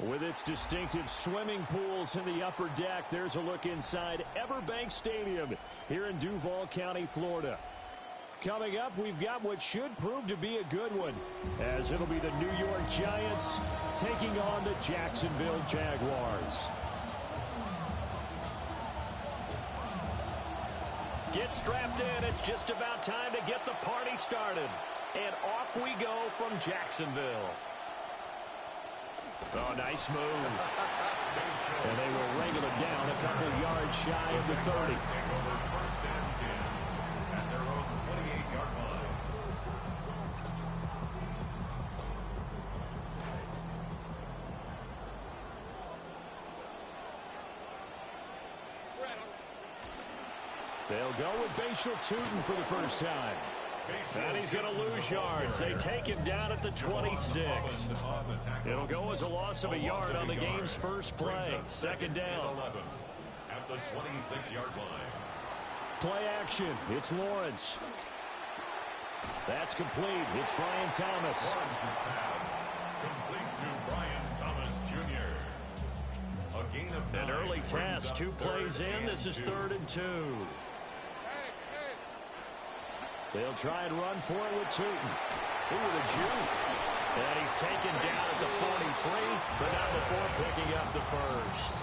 With its distinctive swimming pools in the upper deck, there's a look inside Everbank Stadium here in Duval County, Florida. Coming up, we've got what should prove to be a good one, as it'll be the New York Giants taking on the Jacksonville Jaguars. Get strapped in. It's just about time to get the party started. And off we go from Jacksonville. Oh, nice move. And they will wrangle it down a couple yards shy of the 30. First and 10 at their own 28-yard line. They'll go with Bashal Tutin for the first time. And he's going to lose yards. They take him down at the 26. It'll go as a loss of a yard on the game's first play. Second down. At the 26-yard line. Play action. It's Lawrence. That's complete. It's Brian Thomas. Lawrence's pass complete to Brian Thomas Jr. A gain of 9. An early test. 2 plays in. This is 3rd and 2. They'll try and run for it with Tutin. Ooh, the juke. And he's taken down at the 43, but not before picking up the first.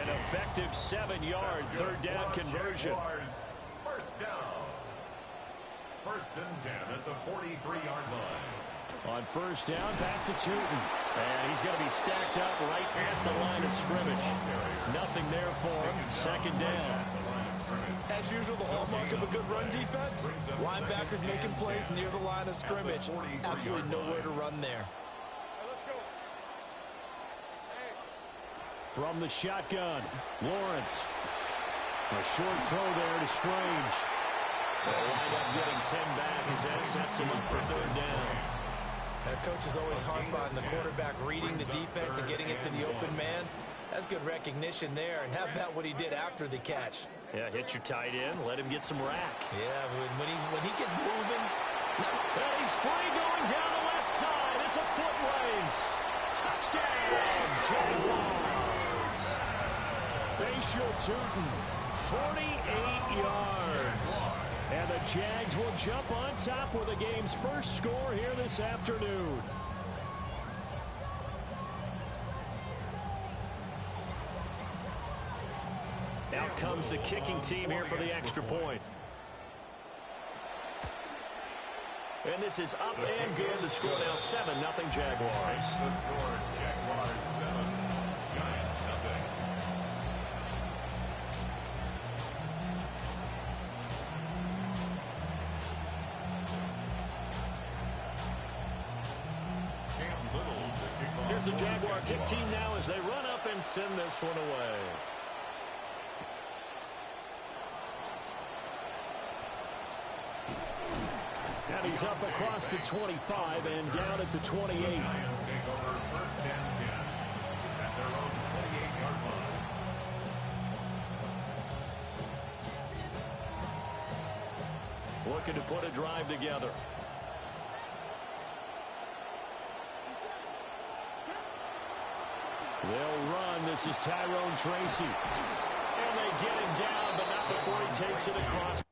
An effective 7-yard third down conversion. First down. First and 10 at the 43-yard line. On first down, back to Tutin. And he's going to be stacked up right at the line of scrimmage. Nothing there for him. Second down. As usual, the hallmark of a good run defense, linebackers making plays near the line of scrimmage. Absolutely nowhere to run there. From the shotgun, Lawrence. A short throw there to Strange. They'll wind up getting 10 back as that sets him up for third down. That coach is always harp on the quarterback reading the defense and getting it to the open man. That's good recognition there. And how about what he did after the catch? Yeah, hit your tight end, let him get some rack. Yeah, when he gets moving. And he's free going down the left side. It's a foot race. Touchdown, Jaguars. Bashal Tutin, 48 yards. And the Jags will jump on top with the game's first score here this afternoon. Out comes the kicking team here for the extra point. And this is up and good. The score now 7-0 Jaguars. The score, Jaguars 7, Giants 0. Cam Little to kick off. Here's the Jaguar kick team now as they run up and send this one away. And he's up across the 25 and down at the 28. The Giants take over first and 10 at their own 28-yard line. Looking to put a drive together. They'll run. This is Tyrone Tracy. And they get him down, but not before he takes it across.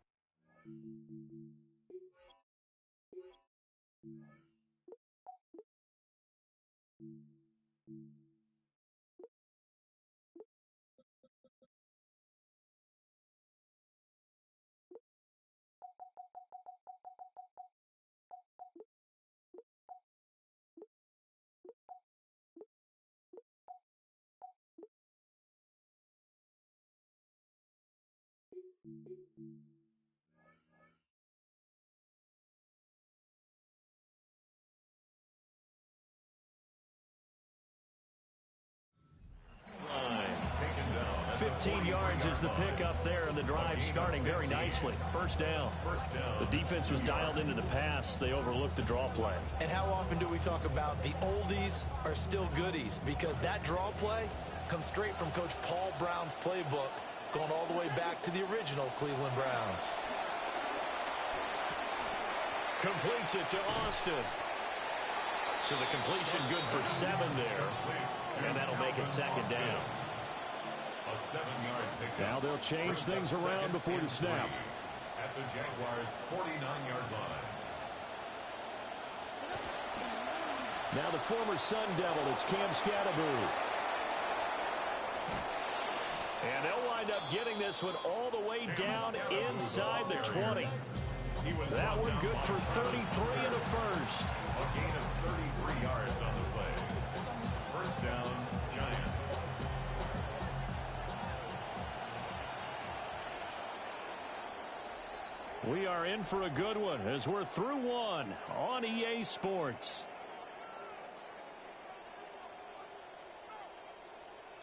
Line. 15 yards is the pickup there, and the drive starting very nicely. First down. The defense was dialed into the pass. They overlooked the draw play. And how often do we talk about the oldies are still goodies? Because that draw play comes straight from Coach Paul Brown's playbook, going all the way back to the original Cleveland Browns. Completes it to Austin. So the completion good for 7 there. And that'll make it second down. A 7-yard pickup. Now they'll change things around before the snap. At the Jaguars' 49-yard line. Now the former Sun Devil, it's Cam Scatterbury. And they'll wind up getting this one all the way down inside the 20. That one good for 33 in the first. A gain of 33 yards on the play. First down, Giants. We are in for a good one as we're through one on EA Sports.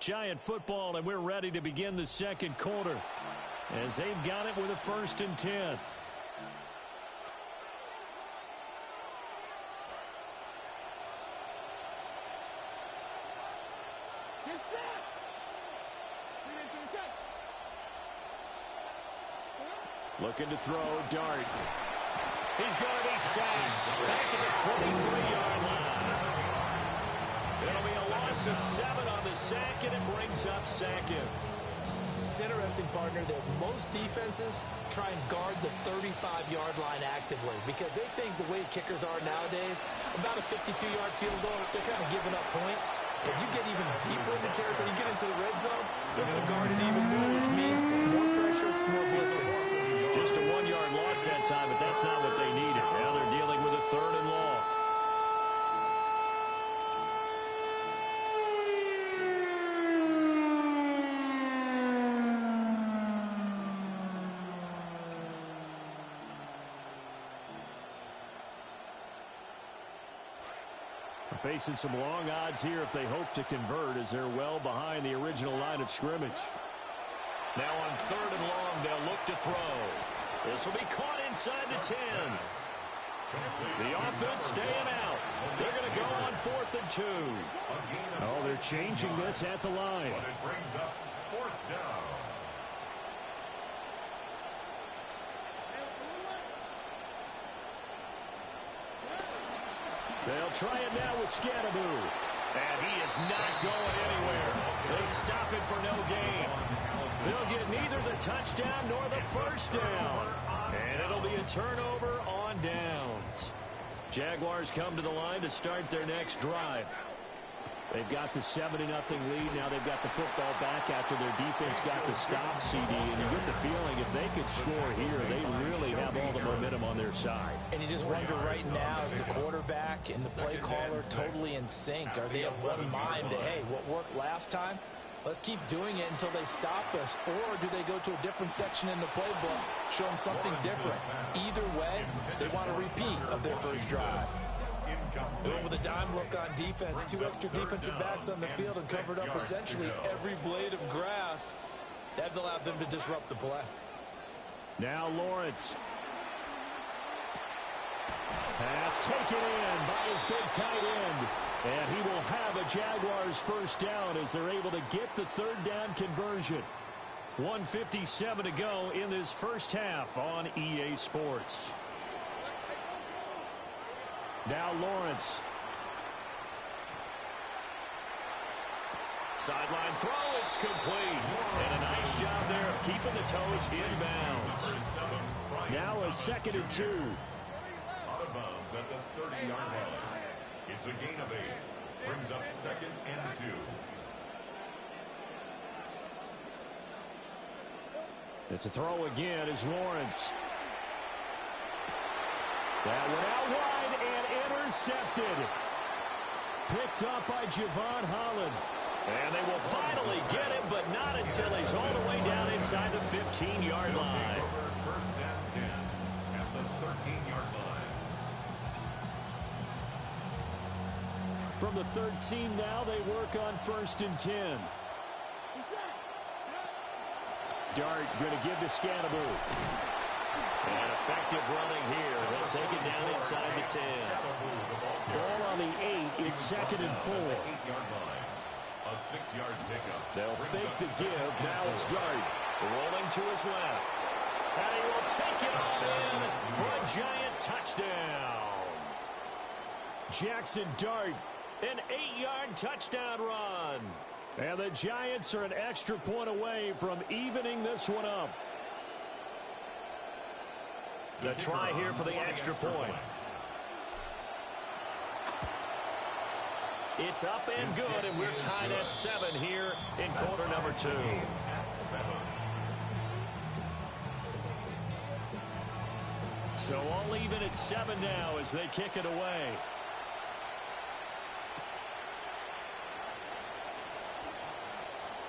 Giant football, and we're ready to begin the second quarter as they've got it with a 1st and 10. Looking to throw, Dart. He's going to be sacked back at the 23-yard line. It'll be a loss of 7 on the sack, and it brings up second. It's interesting, partner, that most defenses try and guard the 35-yard line actively because they think the way kickers are nowadays, about a 52-yard field goal, they're kind of giving up points. If you get even deeper into territory, you get into the red zone, they're going to guard it even more, which means more pressure, more blitzing. Just a 1-yard loss that time, but that's not what they needed. Now they're dealing with a 3rd and long. Facing some long odds here if they hope to convert as they're well behind the original line of scrimmage. Now on 3rd and long, they'll look to throw. This will be caught inside the 10. The offense staying out. They're going to go on 4th and 2. Oh, they're changing this at the line. But it brings up 4th down. They'll try it now with Scatterbury. And he is not going anywhere. They stop it for no gain. They'll get neither the touchdown nor the first down. And it'll be a turnover on downs. Jaguars come to the line to start their next drive. They've got the 7-0 lead. Now they've got the football back after their defense got the stop, CD. And you get the feeling if they could score here, they really have all the momentum on their side. And you just wonder right now, is the quarterback and the play caller totally in sync? Are they of one mind that, hey, what worked last time, let's keep doing it until they stop us? Or do they go to a different section in the playbook, show them something different? Either way, they want a repeat of their first drive. With a dime look on defense, 2 extra defensive backs on the field and covered up essentially every blade of grass. That allowed them to disrupt the play. Now Lawrence. Pass taken in by his big tight end. And he will have a Jaguars first down as they're able to get the 3rd down conversion. 1:57 to go in this first half on EA Sports. Now Lawrence. Sideline throw, it's complete. And a nice job there of keeping the toes inbounds. Now a 2nd and 2. Out of bounds at the 30-yard line. It's a gain of 8. Brings up 2nd and 2. It's a throw again as Lawrence. That went out wide and intercepted. Picked up by Javon Holland. And they will finally get him, but not until he's all the way down inside the 15-yard line. First and 10 at the 13-yard line. From the 13 now, they work on 1st and 10. Dart going to give to Scatterbury. And effective running here. They'll take it down inside the 10. Ball on the 8. It's 2nd and 4. A 6-yard pickup. They'll fake the give. Now it's Dart. Rolling to his left. And he will take it all in for a Giant touchdown. Jackson Dart, an 8-yard touchdown run. And the Giants are an extra point away from evening this one up. The try here for the extra point. It's up and good, and we're tied at 7 here in quarter number 2. So all even at 7 now as they kick it away.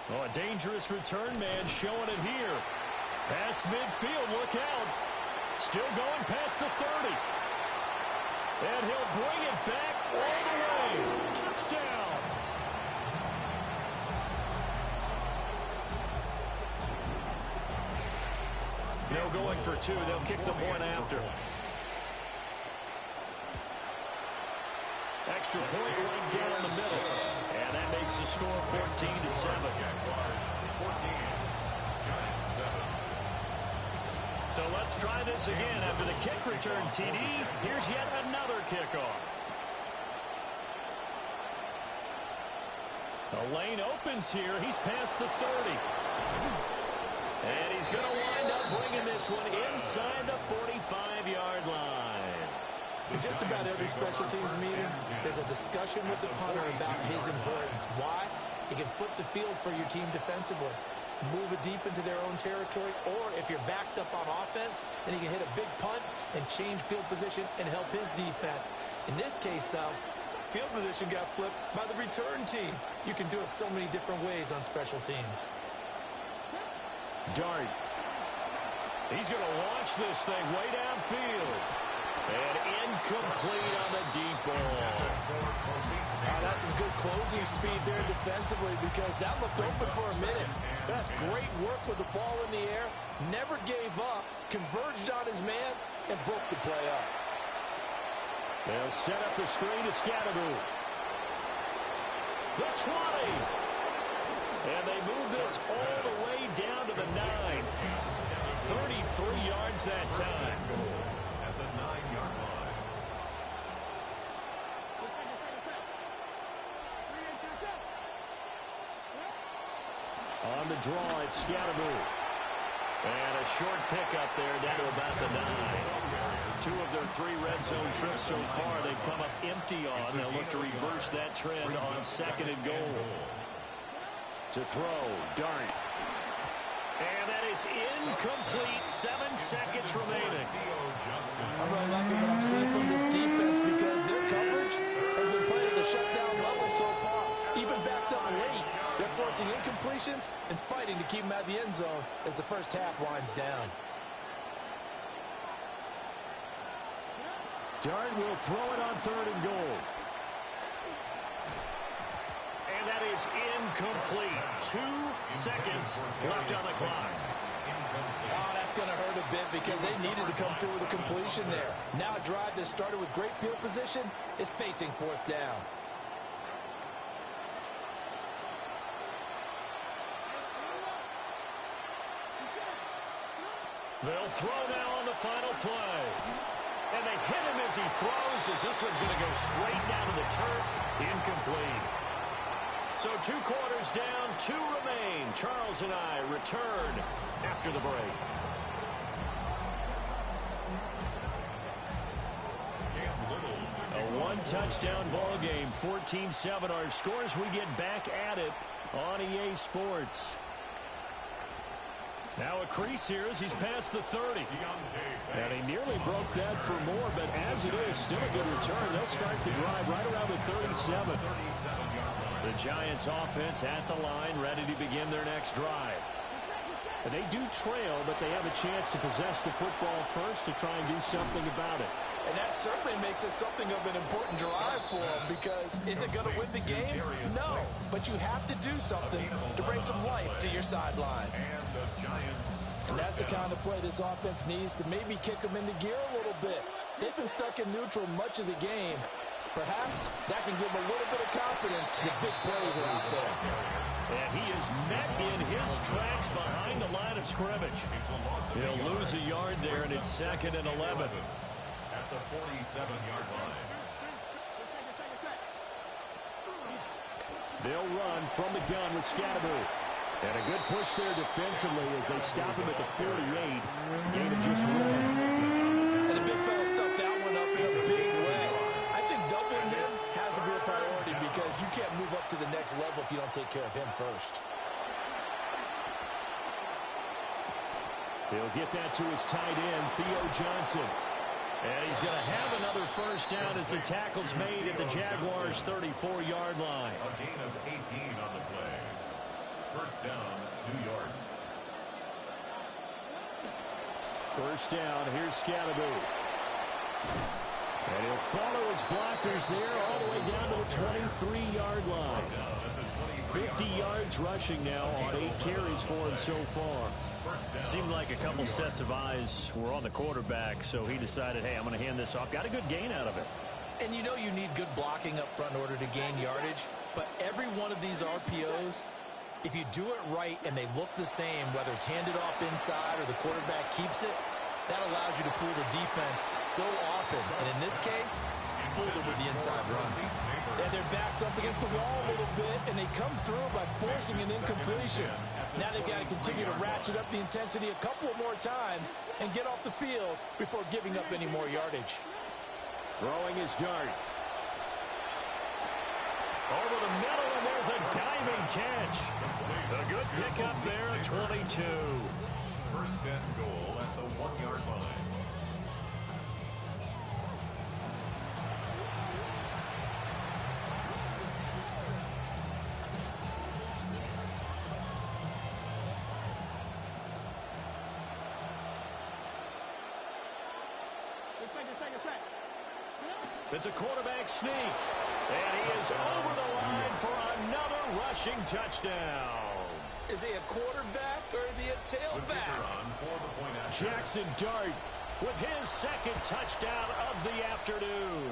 Oh, a dangerous return man showing it here. Past midfield, look out. Still going past the 30. And he'll bring it back all the way. Touchdown. No going for 2. They'll kick the point after. Extra point right down the middle. And that makes the score 14-7. So let's try this again. After the kick return, TD, here's yet another kickoff. The lane opens here. He's past the 30. And he's going to wind up bringing this one inside the 45-yard line. In just about every special teams meeting, there's a discussion with the punter about his importance. Why? He can flip the field for your team defensively, move it deep into their own territory, or if you're backed up on offense, then he can hit a big punt and change field position and help his defense. In this case, though, field position got flipped by the return team. You can do it so many different ways on special teams. Dart. He's going to launch this thing way downfield. And incomplete on the deep ball. That's some good closing speed there defensively because that looked open for a minute. That's great work with the ball in the air. Never gave up, converged on his man, and broke the play up. They'll set up the screen to Scatteroo. The 20. And they move this all the way down to the 9. 33 yards that time. At the 9-yard line. On the draw, it's Scatteroo. And a short pickup there down to about the 9. 2 of their 3 red zone trips so far they've come up empty on. They'll look to reverse that trend on 2nd and goal. To throw, Dart. And that is incomplete. 7 seconds remaining. I'm really liking what I'm seeing from this defense because their coverage has been playing at a shutdown level so far. Even backed up late, they're forcing incompletions and fighting to keep them out of the end zone as the first half winds down. Dart will throw it on 3rd and goal. And that is incomplete. 2 seconds left on the clock. Oh, that's going to hurt a bit because they needed to come through with a completion there. Now a drive that started with great field position is facing 4th down. They'll throw now on the final play. And they hit him as he throws as this one's going to go straight down to the turf. Incomplete. So 2 quarters down, 2 remain. Charles and I return after the break. A 1-touchdown ball game, 14-7 our scores. We get back at it on EA Sports. Now a crease here as he's past the 30. And he nearly broke that for more, but as it is, still a good return. They'll start the drive right around the 37. The Giants offense at the line, ready to begin their next drive. And they do trail, but they have a chance to possess the football first to try and do something about it. And that certainly makes it something of an important drive for them because is it going to win the game? No, but you have to do something to bring some life to your sideline. And that's the kind of play this offense needs to maybe kick them into gear a little bit. They've been stuck in neutral much of the game. Perhaps that can give them a little bit of confidence that big plays are out there. And he is met in his tracks behind the line of scrimmage. He'll lose a yard there, and it's 2nd and 11. At the 47-yard line. They'll run from the gun with Scatterby. And a good push there defensively as they stop him at the 48. Gain of just 1. And the big fella stuffed that one up in a big way. I think doubling him has to be a priority because you can't move up to the next level if you don't take care of him first. He'll get that to his tight end, Theo Johnson. And he's going to have another first down as the tackle's made at the Jaguars' 34-yard line. A gain of 18 on the play. First down, New York. First down, here's Scatterby. And he'll follow his blockers there all the way down to the 23-yard line. 50 yards rushing now on 8 carries for him so far. Seemed like a couple sets of eyes were on the quarterback, so he decided, hey, I'm going to hand this off. Got a good gain out of it. And you know you need good blocking up front in order to gain yardage, but every one of these RPOs, if you do it right and they look the same, whether it's handed off inside or the quarterback keeps it, that allows you to fool the defense so often. And in this case, fooled them with the inside run. And their back's up against the wall a little bit, and they come through by forcing an incompletion. Now they've got to continue to ratchet up the intensity a couple more times and get off the field before giving up any more yardage. Throwing his dart. Over the middle, and there's a diving catch. A good pickup there, 22. First and goal at the 1-yard line. It's a quarterback sneak. And he is over the line for another rushing touchdown. Is he a quarterback or is he a tailback? Jackson Dart with his second touchdown of the afternoon.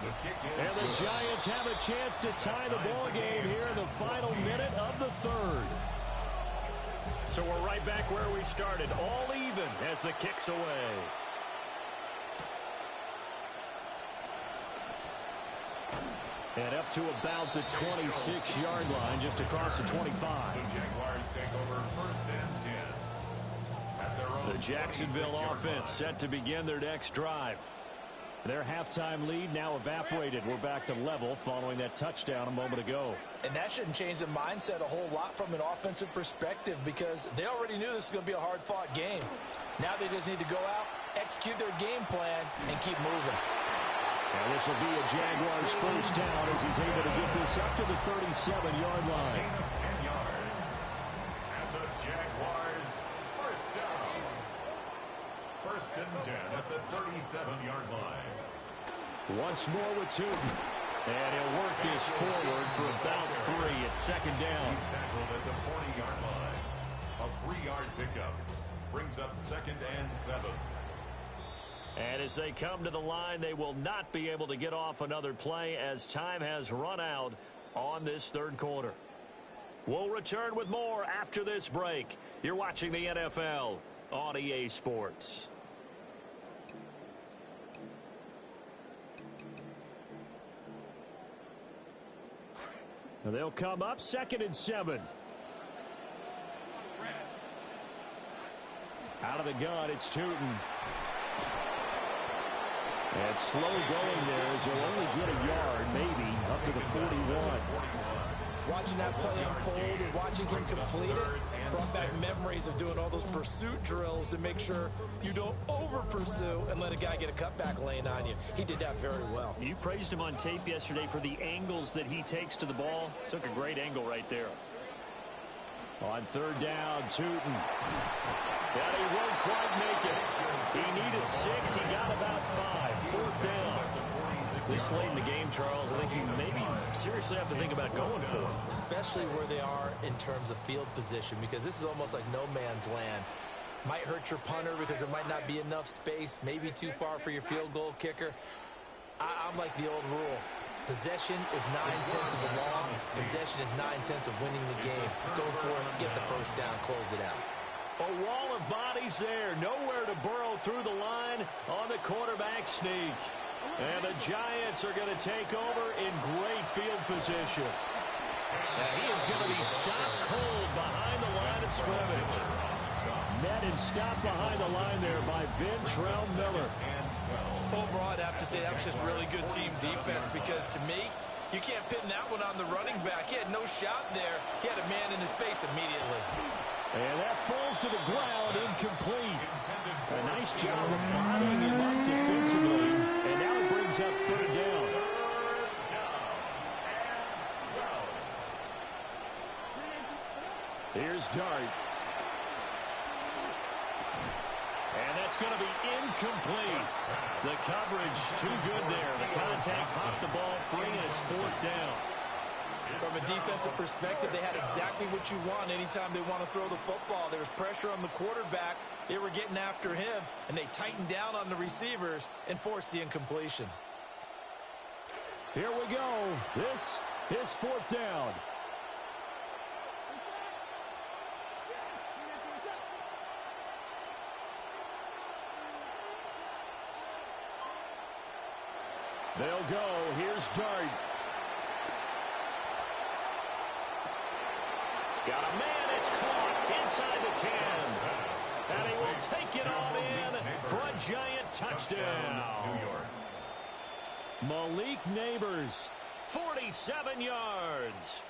And the Giants have a chance to tie the ball game here in the final minute of the third. So we're right back where we started, all even as the kick's away. And up to about the 26-yard line, just across the 25. The Jaguars take over first and 10. At their own The Jacksonville 26-yard offense line. set to begin their next drive. Their halftime lead now evaporated. We're back to level following that touchdown a moment ago. And that shouldn't change the mindset a whole lot from an offensive perspective because they already knew this was going to be a hard-fought game. Now they just need to go out, execute their game plan, and keep moving. And this will be a Jaguars first down as he's able to get this up to the 37-yard line. Gain of 10 yards. And the Jaguars first down. First and 10 at the 37-yard line. Once more with Tootin. And he'll work this forward for about 3 at second down. He's tackled at the 40-yard line. A 3-yard pickup brings up second and 7. And as they come to the line, they will not be able to get off another play as time has run out on this third quarter. We'll return with more after this break. You're watching the NFL on EA Sports. They'll come up second and 7. Out of the gun, it's Tootin. And slow going there as he'll only get a yard, maybe, up to the 41. Watching that play unfold and watching him complete it brought back memories of doing all those pursuit drills to make sure you don't over-pursue and let a guy get a cutback lane on you. He did that very well. You praised him on tape yesterday for the angles that he takes to the ball. Took a great angle right there. On third down, Tootin. And he won't quite make it. He needed 6. He got about 5. Fourth down. This late in the game, Charles, I think you maybe seriously have to think about going for it. Especially where they are in terms of field position, because this is almost like no man's land. Might hurt your punter because there might not be enough space, maybe too far for your field goal kicker. I'm like the old rule. Possession is 9/10 of the law. Possession is 9/10 of winning the game. Go for it, get the first down, close it out. A wall of bodies there. Nowhere to burrow through the line on the quarterback sneak. And the Giants are going to take over in great field position. And he is going to be stopped cold behind the line of scrimmage. Met and stopped behind the line there by Ventrell Miller. Overall, I'd have to say that was just really good team defense because, to me, you can't pin that one on the running back. He had no shot there. He had a man in his face immediately. And that falls to the ground, incomplete. A nice job of bottling him up defensively. And now it brings up third down. Here's Dart. And that's going to be incomplete. The coverage too good there. The contact popped the ball free, and it's fourth down. From a defensive perspective, they had exactly what you want anytime they want to throw the football. There was pressure on the quarterback. They were getting after him, and they tightened down on the receivers and forced the incompletion. Here we go. This is fourth down. They'll go. Here's Dart. Got a man. It's caught inside the 10. And he will take it on in for a giant touchdown. Malik Neighbors, 47 yards.